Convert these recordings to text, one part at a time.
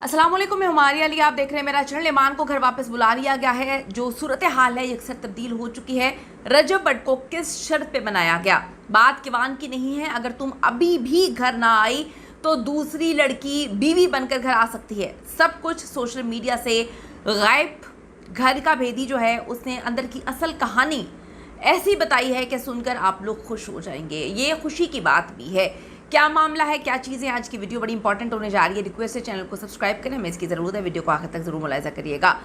अस्सलाम वालेकुम, मैं हुमारी अली, आप देख रहे हैं मेरा चैनल। ईमान को घर वापस बुला लिया गया है। जो सूरत हाल है ये अक्सर तब्दील हो चुकी है। रजब बट को किस शर्त पे बनाया गया? बात किवान की नहीं है। अगर तुम अभी भी घर ना आई तो दूसरी लड़की बीवी बनकर घर आ सकती है। सब कुछ सोशल मीडिया से गायब घर का भेदी जो है उसने अंदर की असल कहानी ऐसी बताई है कि सुनकर आप लोग खुश हो जाएंगे। ये खुशी की बात भी है। क्या मामला है, क्या चीज़ें, आज की वीडियो बड़ी इंपॉर्टेंट होने जा रही है। रिक्वेस्ट है चैनल को सब्सक्राइब करें, हमें इसकी ज़रूरत है। वीडियो को आखिर तक ज़रूर मुलाहिज़ा करिएगा।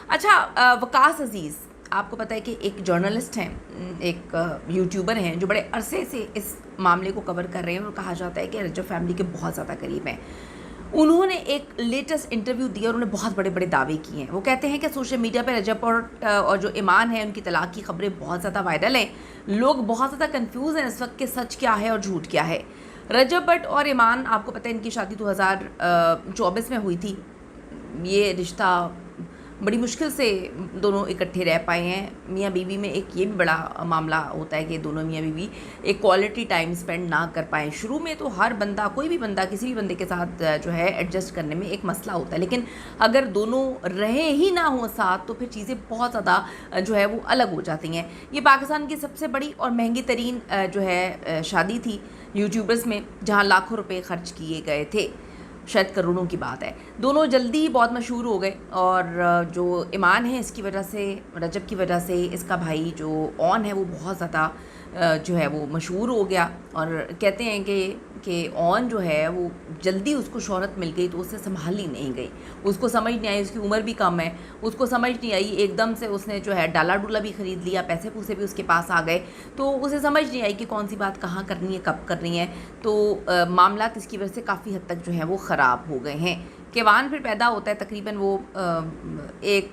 अच्छा, वकास अजीज़, आपको पता है कि एक जर्नलिस्ट हैं, एक यूट्यूबर हैं जो बड़े अरसे से इस मामले को कवर कर रहे हैं और कहा जाता है कि रजब फैमिली के बहुत ज़्यादा करीब हैं। उन्होंने एक लेटेस्ट इंटरव्यू दिया और उन्होंने बहुत बड़े बड़े दावे किए हैं। वो कहते हैं कि सोशल मीडिया पर रजब और जो ईमान है उनकी तलाक की खबरें बहुत ज़्यादा वायरल हैं। लोग बहुत ज़्यादा कंफ्यूज हैं इस वक्त कि सच क्या है और झूठ क्या है। रजब भट्ट और ईमान, आपको पता है इनकी शादी 2024 में हुई थी। ये रिश्ता बड़ी मुश्किल से दोनों इकट्ठे रह पाए हैं। मियाँ बीवी में एक ये भी बड़ा मामला होता है कि दोनों मियाँ बीवी एक क्वालिटी टाइम स्पेंड ना कर पाएँ। शुरू में तो हर बंदा, कोई भी बंदा किसी भी बंदे के साथ जो है एडजस्ट करने में एक मसला होता है, लेकिन अगर दोनों रहे ही ना हो साथ तो फिर चीज़ें बहुत ज़्यादा जो है वो अलग हो जाती हैं। ये पाकिस्तान की सबसे बड़ी और महंगी तरीन जो है शादी थी यूट्यूबर्स में, जहाँ लाखों रुपए खर्च किए गए थे, शायद करोड़ों की बात है। दोनों जल्दी ही बहुत मशहूर हो गए और जो ईमान है इसकी वजह से, रजब की वजह से इसका भाई जो ऑन है वो बहुत ज़्यादा जो है वो मशहूर हो गया। और कहते हैं कि ऑन जो है वो जल्दी उसको शोहरत मिल गई तो उससे संभाली नहीं गई। उसको समझ नहीं आई, उसकी उम्र भी कम है, उसको समझ नहीं आई। एकदम से उसने जो है डाला डूला भी ख़रीद लिया, पैसे पूसे भी उसके पास आ गए, तो उसे समझ नहीं आई कि कौन सी बात कहाँ करनी है, कब करनी है। तो मामला इसकी वजह से काफ़ी हद तक जो है वो ख़राब हो गए हैं। केवान फिर पैदा होता है, तकरीबन वो 1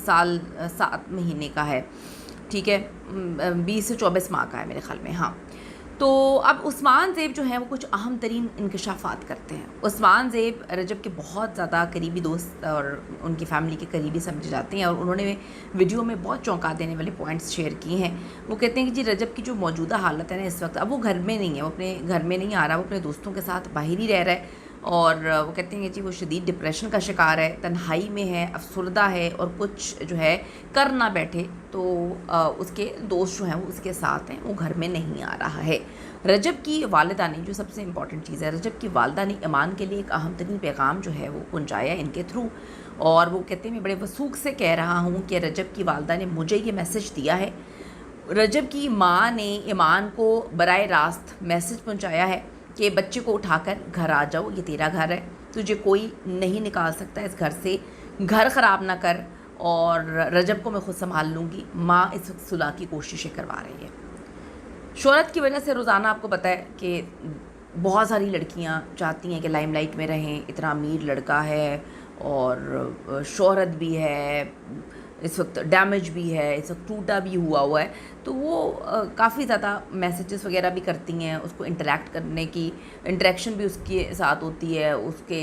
साल 7 महीने का है, ठीक है, 20 से 24 माह का है मेरे ख्याल में। हाँ, तो अब उस्मान ज़ेब जो है वो कुछ अहम तरीन इंकशाफात करते हैं। उस्मान ज़ेब रजब के बहुत ज़्यादा करीबी दोस्त और उनकी फैमिली के करीबी समझे जाते हैं और उन्होंने वीडियो में बहुत चौंका देने वाले पॉइंट्स शेयर किए हैं। वो कहते हैं कि जी रजब की जो मौजूदा हालत है ना इस वक्त, अब वो घर में नहीं है, वो अपने घर में नहीं आ रहा, वो अपने दोस्तों के साथ बाहर ही रह रहा है। और वो कहते हैं कि जी वो शदीद डिप्रेशन का शिकार है, तन्हाई में है, अफसरदा है और कुछ जो है कर ना बैठे तो उसके दोस्त जो हैं वो उसके साथ हैं, वो घर में नहीं आ रहा है। रजब की वालिदा ने, जो सबसे इम्पॉर्टेंट चीज़ है, रजब की वालिदा ने ईमान के लिए एक अहम तरीन पैगाम जो है वो पहुँचाया इनके थ्रू। और वो कहते हैं मैं बड़े वसूख से कह रहा हूँ कि रजब की वालिदा ने मुझे ये मैसेज दिया है। रजब की माँ ने ईमान को बराह रास्त मैसेज पहुँचाया है कि बच्चे को उठाकर घर आ जाओ, ये तेरा घर है, तुझे कोई नहीं निकाल सकता इस घर से, घर ख़राब ना कर और रजब को मैं खुद संभाल लूँगी। माँ इस वक्त सुलह की कोशिशें करवा रही है। शोहरत की वजह से रोज़ाना आपको पता है कि बहुत सारी लड़कियाँ चाहती हैं कि लाइमलाइट में रहें, इतना अमीर लड़का है और शोहरत भी है, इस वक्त डैमेज भी है, इस वक्त टूटा भी हुआ है, तो वो काफ़ी ज़्यादा मैसेजेस वगैरह भी करती हैं, उसको इंटरेक्ट करने की, इंटरेक्शन भी उसके साथ होती है, उसके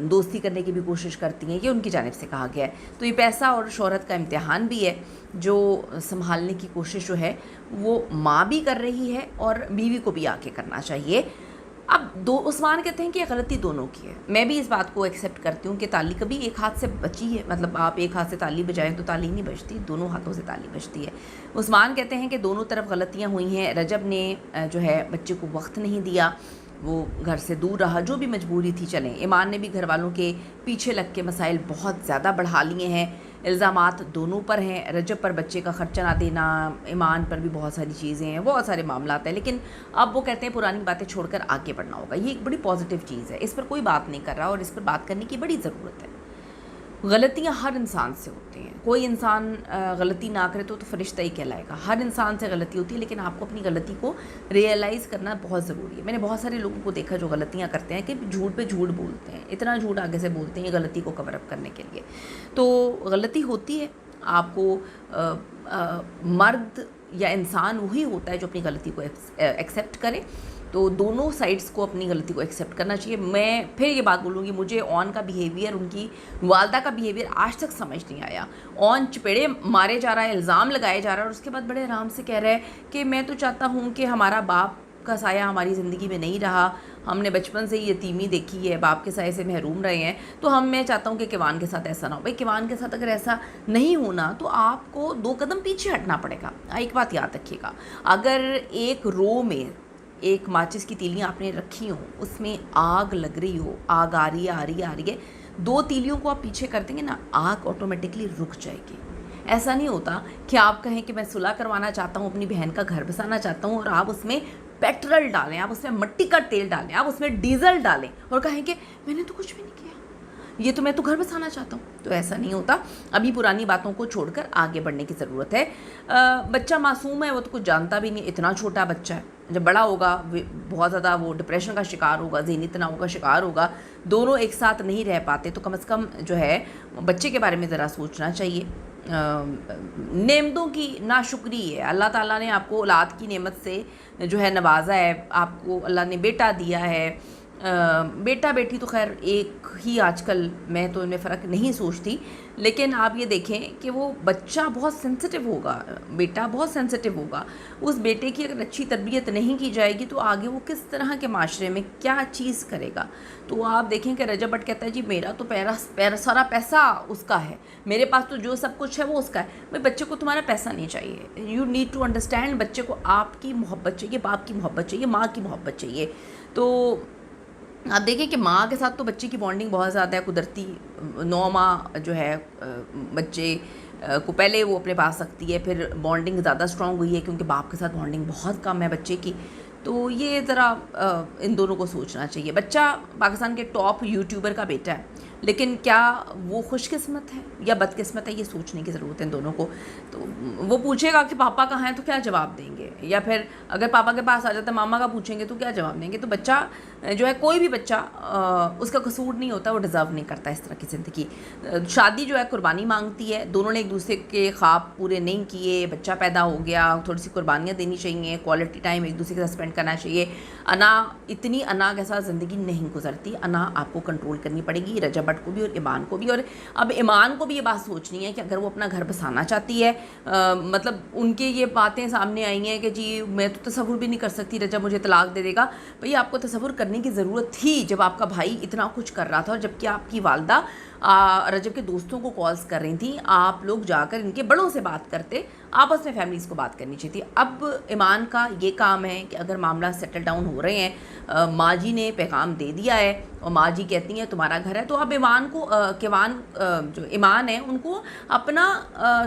दोस्ती करने की भी कोशिश करती हैं, ये उनकी जानिब से कहा गया है। तो ये पैसा और शोहरत का इम्तिहान भी है जो संभालने की कोशिश जो है वो माँ भी कर रही है और बीवी को भी आके करना चाहिए। अब उस्मान कहते हैं कि गलती दोनों की है। मैं भी इस बात को एक्सेप्ट करती हूँ कि ताली कभी एक हाथ से बची है, मतलब आप एक हाथ से ताली बजाएं तो ताली नहीं बजती, दोनों हाथों से ताली बजती है। उस्मान कहते हैं कि दोनों तरफ गलतियाँ हुई हैं। रजब ने जो है बच्चे को वक्त नहीं दिया, वो घर से दूर रहा, जो भी मजबूरी थी चलें। ईमान ने भी घर वालों के पीछे लग के मसाइल बहुत ज़्यादा बढ़ा लिए हैं। इल्ज़ामात दोनों पर हैं, रजब पर बच्चे का ख़र्चा ना देना, ईमान पर भी बहुत सारी चीज़ें हैं, बहुत सारे मामलात हैं। लेकिन अब वो कहते हैं पुरानी बातें छोड़कर आगे बढ़ना होगा। ये एक बड़ी पॉजिटिव चीज़ है, इस पर कोई बात नहीं कर रहा और इस पर बात करने की बड़ी ज़रूरत है। गलतियाँ हर इंसान से होती हैं, कोई इंसान गलती ना करे तो फरिश्ता ही कहलाएगा। हर इंसान से गलती होती है, लेकिन आपको अपनी गलती को रियलाइज़ करना बहुत ज़रूरी है। मैंने बहुत सारे लोगों को देखा जो गलतियाँ करते हैं कि झूठ पे झूठ बोलते हैं, इतना झूठ आगे से बोलते हैं ये गलती को कवर अप करने के लिए। तो गलती होती है, आपको मर्द या इंसान वही होता है जो अपनी गलती को एक्सेप्ट करे। तो दोनों साइड्स को अपनी गलती को एक्सेप्ट करना चाहिए। मैं फिर ये बात बोलूँगी, मुझे ऑन का बिहेवियर, उनकी वालदा का बिहेवियर आज तक समझ नहीं आया। ऑन चपेड़े मारे जा रहा है, इल्ज़ाम लगाए जा रहा है और उसके बाद बड़े आराम से कह रहा है कि मैं तो चाहता हूँ कि हमारा बाप का साया हमारी ज़िंदगी में नहीं रहा, हमने बचपन से ही यतीमी देखी है, बाप के साये से महरूम रहे हैं, तो मैं चाहता हूँ कि किवान के साथ ऐसा ना हो। भाई किवान के साथ अगर ऐसा नहीं होना तो आपको 2 कदम पीछे हटना पड़ेगा। एक बात याद रखिएगा, अगर एक रो में एक माचिस की तीलियाँ आपने रखी हों, उसमें आग लग रही हो, आग आ रही है, 2 तीलियों को आप पीछे कर देंगे ना, आग ऑटोमेटिकली रुक जाएगी। ऐसा नहीं होता कि आप कहें कि मैं सुलह करवाना चाहता हूँ, अपनी बहन का घर बसाना चाहता हूँ, और आप उसमें पेट्रोल डालें, आप उसमें मिट्टी का तेल डालें, आप उसमें डीजल डालें और कहें कि मैंने तो कुछ भी नहीं किया, ये तो मैं तो घर बसाना चाहता हूँ। तो ऐसा नहीं होता। अभी पुरानी बातों को छोड़कर आगे बढ़ने की ज़रूरत है। बच्चा मासूम है, वो तो कुछ जानता भी नहीं, इतना छोटा बच्चा है। जब बड़ा होगा बहुत ज़्यादा वो डिप्रेशन का शिकार होगा, ज़हनी तनाव का शिकार होगा, दोनों एक साथ नहीं रह पाते, तो कम से कम जो है बच्चे के बारे में ज़रा सोचना चाहिए। नेमतों की नाशुक्री है। अल्लाह ताला ने आपको औलाद की नेमत से जो है नवाजा है, आपको अल्लाह ने बेटा दिया है। बेटा बेटी तो खैर एक ही आजकल, मैं तो इनमें फ़र्क नहीं सोचती, लेकिन आप ये देखें कि वो बच्चा बहुत सेंसिटिव होगा, बेटा बहुत सेंसिटिव होगा। उस बेटे की अगर अच्छी तरबियत नहीं की जाएगी तो आगे वो किस तरह के माशरे में क्या चीज़ करेगा। तो आप देखें कि रजब भट्ट कहता है जी मेरा तो सारा पैसा उसका है, मेरे पास तो जो सब कुछ है वो उसका है। भाई बच्चे को तुम्हारा पैसा नहीं चाहिए, यू नीड टू अंडरस्टैंड, बच्चे को आपकी मोहब्बत चाहिए, बाप की मोहब्बत चाहिए, माँ की मोहब्बत चाहिए। तो आप देखें कि माँ के साथ तो बच्चे की बॉन्डिंग बहुत ज़्यादा है, कुदरती 9 माह जो है बच्चे को पहले वो अपने पास रखती है, फिर बॉन्डिंग ज़्यादा स्ट्रॉन्ग हुई है क्योंकि बाप के साथ बॉन्डिंग बहुत कम है बच्चे की। तो ये ज़रा इन दोनों को सोचना चाहिए। बच्चा पाकिस्तान के टॉप यूट्यूबर का बेटा है, लेकिन क्या वो खुशकिस्मत है या बदकिस्मत है, ये सोचने की ज़रूरत है इन दोनों को। तो वो पूछेगा कि पापा कहाँ हैं तो क्या जवाब देंगे, या फिर अगर पापा के पास आ जाता है मामा का पूछेंगे तो क्या जवाब देंगे। तो बच्चा जो है, कोई भी बच्चा उसका कसूर नहीं होता, वो डिज़र्व नहीं करता इस तरह की ज़िंदगी। शादी जो है कुर्बानी मांगती है, दोनों ने एक दूसरे के ख्वाब पूरे नहीं किए, बच्चा पैदा हो गया, थोड़ी सी कुर्बानियाँ देनी चाहिए, क्वालिटी टाइम एक दूसरे के साथ स्पेंड करना चाहिए। इतनी अना के साथ ज़िंदगी नहीं गुजरती, अना आपको कंट्रोल करनी पड़ेगी, रजब भट्ट को भी और ईमान को भी। और अब ईमान को भी ये बात सोचनी है कि अगर वो अपना घर बसाना चाहती है, मतलब उनके ये बातें सामने आई हैं कि जी मैं तो तसव्वुर भी नहीं कर सकती रजब मुझे तलाक दे देगा। भाई आपको तसव्वुर करने की ज़रूरत थी जब आपका भाई इतना कुछ कर रहा था, और जबकि आपकी वालदा रजब के दोस्तों को कॉल्स कर रही थी, आप लोग जाकर इनके बड़ों से बात करते, आपस में फैमिलीज़ को बात करनी चाहिए थी। अब ईमान का ये काम है कि अगर मामला सेटल डाउन हो रहे हैं, माँ जी ने पैगाम दे दिया है और माँ जी कहती हैं तुम्हारा घर है, तो अब ईमान को जो ईमान है उनको अपना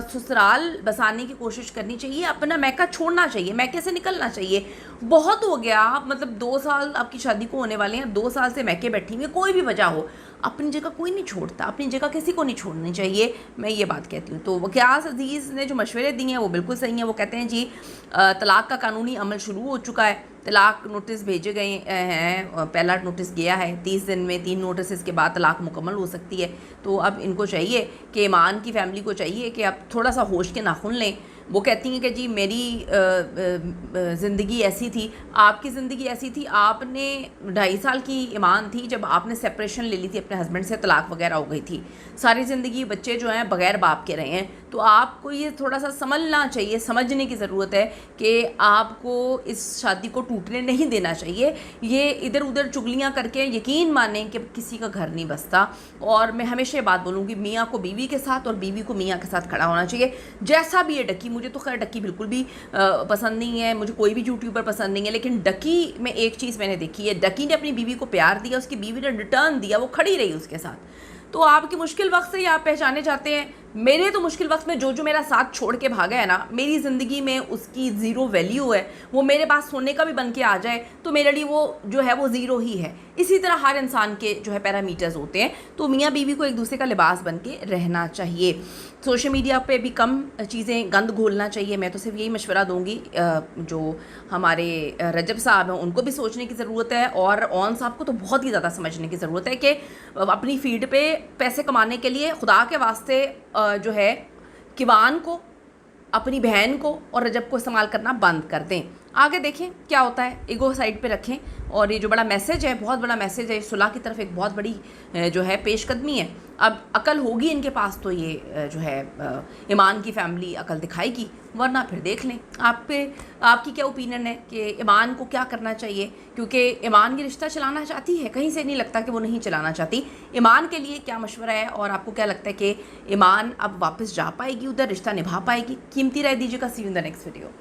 ससुराल बसाने की कोशिश करनी चाहिए, अपना मैका छोड़ना चाहिए, मैके से निकलना चाहिए। बहुत हो गया, मतलब 2 साल आपकी शादी को होने वाले हैं, 2 साल से मैके बैठी हुई, कोई भी वजह हो, अपनी जगह कोई नहीं छोड़ता, अपनी जगह किसी को नहीं छोड़नी चाहिए, मैं ये बात कहती हूँ। तो वक़ियास अजीज़ ने जो मशवरे दिए हैं वो बिल्कुल सही हैं। वो कहते हैं जी तलाक़ का कानूनी अमल शुरू हो चुका है, तलाक़ नोटिस भेजे गए हैं, पहला नोटिस गया है, 30 दिन में 3 नोटिस के बाद तलाक़ मुकम्मल हो सकती है। तो अब इनको चाहिए कि ईमान की फैमिली को चाहिए कि आप थोड़ा सा होश के नाखुन लें। वो कहती हैं कि जी मेरी ज़िंदगी ऐसी थी, आपकी ज़िंदगी ऐसी थी, आपने 2.5 साल की ईमान थी जब आपने सेपरेशन ले ली थी अपने हस्बैंड से, तलाक वगैरह हो गई थी, सारी ज़िंदगी बच्चे जो हैं बग़ैर बाप के रहे हैं। तो आपको ये थोड़ा सा समझना चाहिए, समझने की ज़रूरत है कि आपको इस शादी को टूटने नहीं देना चाहिए। ये इधर उधर चुगलियाँ करके यकीन मानें कि किसी का घर नहीं बसता। और मैं हमेशा ये बात बोलूँगी, मियाँ को बीवी के साथ और बीवी को मियाँ के साथ खड़ा होना चाहिए। जैसा भी ये डकी, मुझे तो खैर डकी बिल्कुल भी पसंद नहीं है, मुझे कोई भी यूट्यूबर पसंद नहीं है, लेकिन डकी में एक चीज़ मैंने देखी है, डकी ने अपनी बीवी को प्यार दिया, उसकी बीवी ने रिटर्न दिया, वो खड़ी रही उसके साथ। तो आपकी मुश्किल वक्त से ही आप पहचाने जाते हैं। मेरे तो मुश्किल वक्त में जो मेरा साथ छोड़ के भागा है ना, मेरी ज़िंदगी में उसकी ज़ीरो वैल्यू है। वो मेरे पास सोने का भी बन के आ जाए तो मेरे लिए वो जो है वो ज़ीरो ही है। इसी तरह हर इंसान के जो है पैरामीटर्स होते हैं। तो मियाँ बीवी को एक दूसरे का लिबास बन के रहना चाहिए। सोशल मीडिया पे भी कम चीज़ें गंद घोलना चाहिए। मैं तो सिर्फ यही मशवरा दूंगी, जो हमारे रजब साहब हैं उनको भी सोचने की ज़रूरत है, और ऑन साहब को तो बहुत ही ज़्यादा समझने की ज़रूरत है कि अपनी फीड पे पैसे कमाने के लिए खुदा के वास्ते जो है किवान को, अपनी बहन को और रजब को इस्तेमाल करना बंद कर दें। आगे देखें क्या होता है, ईगो साइड पे रखें। और ये जो बड़ा मैसेज है, बहुत बड़ा मैसेज है, सुलह की तरफ एक बहुत बड़ी जो है पेशकदमी है। अब अकल होगी इनके पास तो ये जो है ईमान की फैमिली अकल दिखाएगी, वरना फिर देख लें। आपकी क्या ओपिनियन है कि ईमान को क्या करना चाहिए? क्योंकि ईमान ये रिश्ता चलाना चाहती है, कहीं से नहीं लगता कि वो नहीं चलाना चाहती। ईमान के लिए क्या मशवरा है और आपको क्या लगता है कि ईमान अब वापस जा पाएगी उधर, रिश्ता निभा पाएगी? कीमती राय दीजिएगा। See you in the next video.